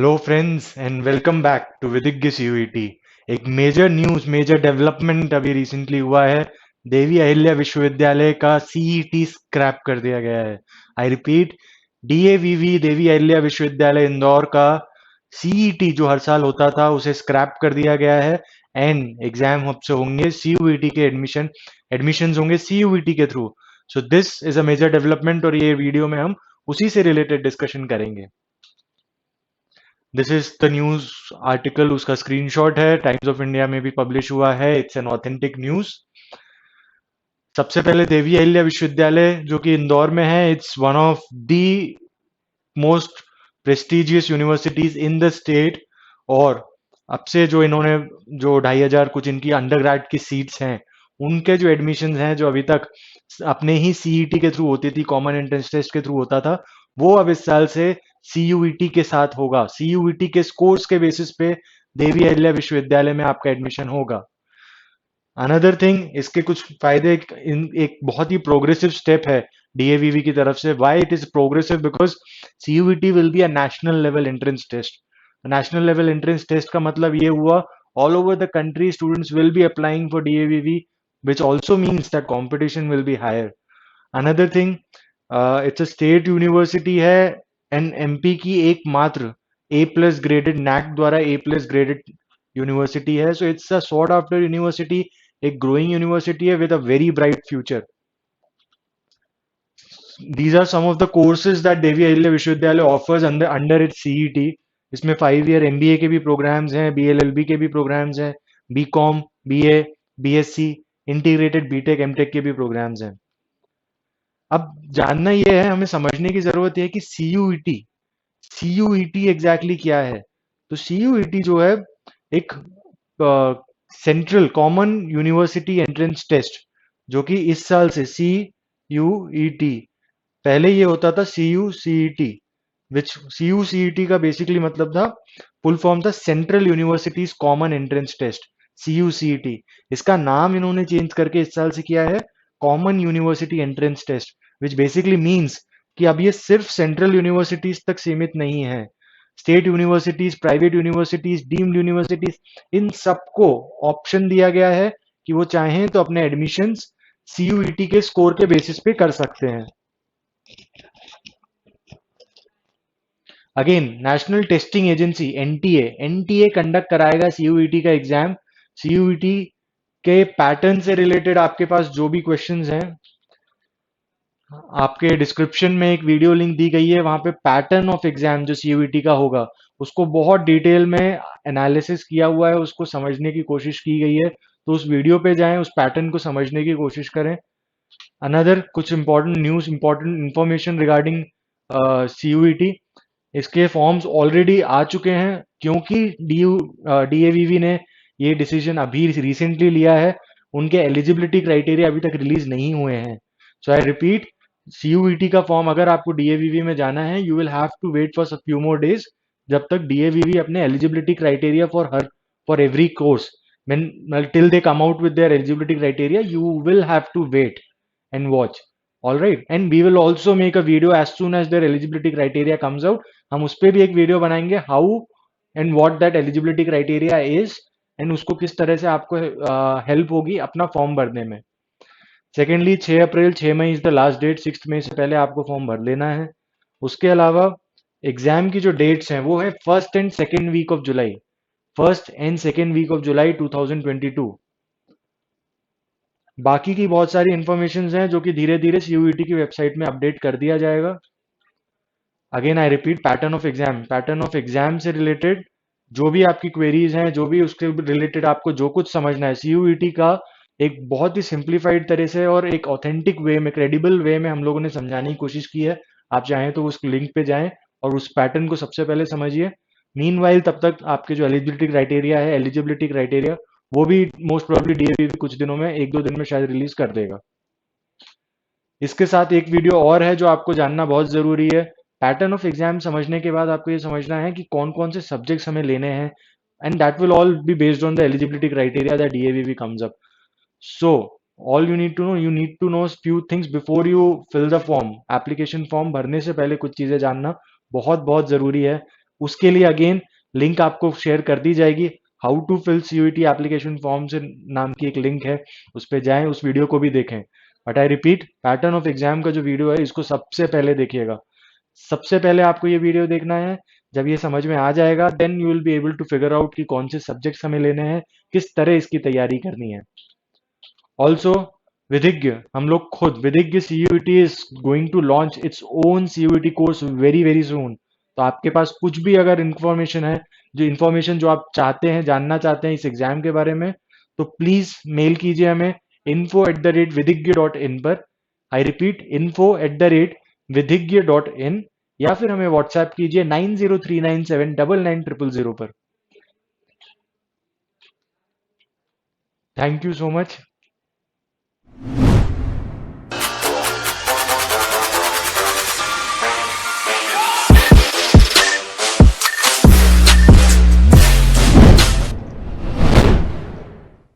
Hello friends and welcome back to Vidhigya CUET. एक major development अभी recently हुआ है। देवी अहिल्या विश्वविद्यालय का सीईटी स्क्रैप कर दिया गया है। I repeat, DAVV Devi Ahilya विश्वविद्यालय इंदौर का सीईटी जो हर साल होता था उसे स्क्रैप कर दिया गया है। एंड एग्जाम अब से होंगे सीयूईटी के एडमिशंस होंगे सीयूईटी के थ्रू। So this is a major development और ये वीडियो में हम उसी से रिलेटेड डिस्कशन करेंगे। This is the news article, उसका स्क्रीनशॉट है, टाइम्स ऑफ इंडिया में भी पब्लिश हुआ है। It's an authentic news. सबसे पहले देवी अहिल्या विश्वविद्यालय जो कि इंदौर में है, it's one of the most prestigious universities in the state. और अब से जो इन्होंने जो 2,500 कुछ इनकी अंडर ग्रेड की सीट्स हैं, उनके जो एडमिशन हैं जो अभी तक अपने ही सीईटी के थ्रू होती थी, कॉमन एंट्रेंस टेस्ट के थ्रू होता था, वो अब इस साल से सीयूईटी के साथ होगा। सीयूईटी के स्कोर्स के बेसिस पे देवी अहिल्या विश्वविद्यालय में आपका एडमिशन होगा। अनदर थिंग, इसके कुछ फायदे, एक बहुत ही प्रोग्रेसिव स्टेप है डीएवीवी की तरफ से। Why it is progressive? Because CUET will be a national level entrance test. National level entrance test का मतलब ये हुआ, all over the country students will be applying for DAVV, which also means that competition will be higher. Another thing, it's a state university है and MP की एकमात्र ए plus graded, NAAC द्वारा ए plus graded university है। So it's a sort after university, एक growing university है with a very bright future. These are some of the courses that Devi Ahilya विश्वविद्यालय offers under its CET। इसमें 5 year MBA के भी programmes हैं, BLLB के भी प्रोग्राम्स हैं, BCom, BA, BSc, integrated BTech MTech के भी प्रोग्राम्स हैं। अब जानना यह है, हमें समझने की जरूरत है कि सीयूईटी एग्जैक्टली क्या है। तो सीयूईटी जो है, एक central common university entrance test, जो कि इस साल से सीयूईटी, पहले ये होता था सीयूसीईटी, विच सीयूसीईटी का बेसिकली मतलब था, फुल फॉर्म था central universities common entrance test, CUCET. इसका नाम इन्होंने चेंज करके इस साल से किया है common university entrance test, which basically means कि अब ये सिर्फ सेंट्रल यूनिवर्सिटीज तक सीमित नहीं है। State universities, private universities, deemed universities, इन सबको ऑप्शन दिया गया है कि वो चाहें तो अपने एडमिशंस सीयूईटी के स्कोर के बेसिस पे कर सकते हैं। Again, national testing agency NTA conduct कराएगा सीयूईटी का एग्जाम। सीयूईटी के पैटर्न से रिलेटेड आपके पास जो भी क्वेश्चंस हैं, आपके डिस्क्रिप्शन में एक वीडियो लिंक दी गई है, वहां पे पैटर्न ऑफ एग्जाम जो सीयूईटी का होगा उसको बहुत डिटेल में एनालिसिस किया हुआ है, उसको समझने की कोशिश की गई है। तो उस वीडियो पे जाएं, उस पैटर्न को समझने की कोशिश करें। अनदर कुछ important news, important information regarding CUET, इसके फॉर्म्स ऑलरेडी आ चुके हैं, क्योंकि डीएवीवी ने ये डिसीजन अभी रिसेंटली लिया है। उनके एलिजिबिलिटी क्राइटेरिया अभी तक रिलीज नहीं हुए हैं। सो आई रिपीट, सीयूईटी का फॉर्म अगर आपको डीएवीवी में जाना है, you will have to wait for few more days, जब तक डीएवीवी अपने eligibility criteria for every course, when till they come out with their eligibility criteria, you will have to wait and watch. All right, and we will also make a video as soon as their eligibility criteria comes out. हम उस पर भी एक video बनाएंगे, how and what that eligibility criteria is, and उसको किस तरह से आपको हेल्प होगी अपना फॉर्म भरने में। Secondly, 6 April 6 May is the last date. 6 मई से पहले आपको फॉर्म भर लेना है। उसके अलावा एग्जाम की जो डेट्स हैं वो है first and second week of July, 2022। बाकी की बहुत सारी इंफॉर्मेशन हैं जो कि धीरे धीरे सीयूईटी की वेबसाइट में अपडेट कर दिया जाएगा। Again I repeat, pattern of exam से रिलेटेड जो भी आपकी क्वेरीज हैं, जो भी उसके रिलेटेड आपको जो कुछ समझना है सीयूईटी का, एक बहुत ही सिंप्लीफाइड तरह से और एक ऑथेंटिक वे में, क्रेडिबल वे में हम लोगों ने समझाने की कोशिश की है। आप चाहें तो उस लिंक पे जाएं और उस पैटर्न को सबसे पहले समझिए। मीनवाइल तब तक आपके जो एलिजिबिलिटी क्राइटेरिया, वो भी मोस्ट प्रोबेबली डीएवीवी कुछ दिनों में, 1-2 दिन में शायद रिलीज कर देगा। इसके साथ एक वीडियो और है जो आपको जानना बहुत जरूरी है। पैटर्न ऑफ एग्जाम समझने के बाद आपको ये समझना है कि कौन कौन से सब्जेक्ट्स हमें लेने हैं, and that will all be based on the eligibility criteria that DAVV comes up. So all you need to know few things before you fill the form. Application form भरने से पहले कुछ चीजें जानना बहुत बहुत जरूरी है। उसके लिए अगेन लिंक आपको शेयर कर दी जाएगी। How to fill CUET application form से नाम की एक लिंक है, उस पर जाएं, उस वीडियो को भी देखें। But I repeat, pattern of exam का जो वीडियो है इसको सबसे पहले देखिएगा। सबसे पहले आपको ये वीडियो देखना है। जब ये समझ में आ जाएगा then you will be able to figure out कि कौन से सब्जेक्ट्स हमें लेने हैं, किस तरह इसकी तैयारी करनी है। ऑल्सो विधिज्ञ, हम लोग खुद Vidhigya CUET is going to launch its own CUET course very very soon. तो आपके पास कुछ भी अगर इंफॉर्मेशन है, जो आप चाहते हैं, जानना चाहते हैं इस एग्जाम के बारे में, तो प्लीज मेल कीजिए हमें info@vidigya.in पर। आई रिपीट, info@vidigya.in, या फिर हमें व्हाट्सएप कीजिए 9039799000 पर। Thank you so much.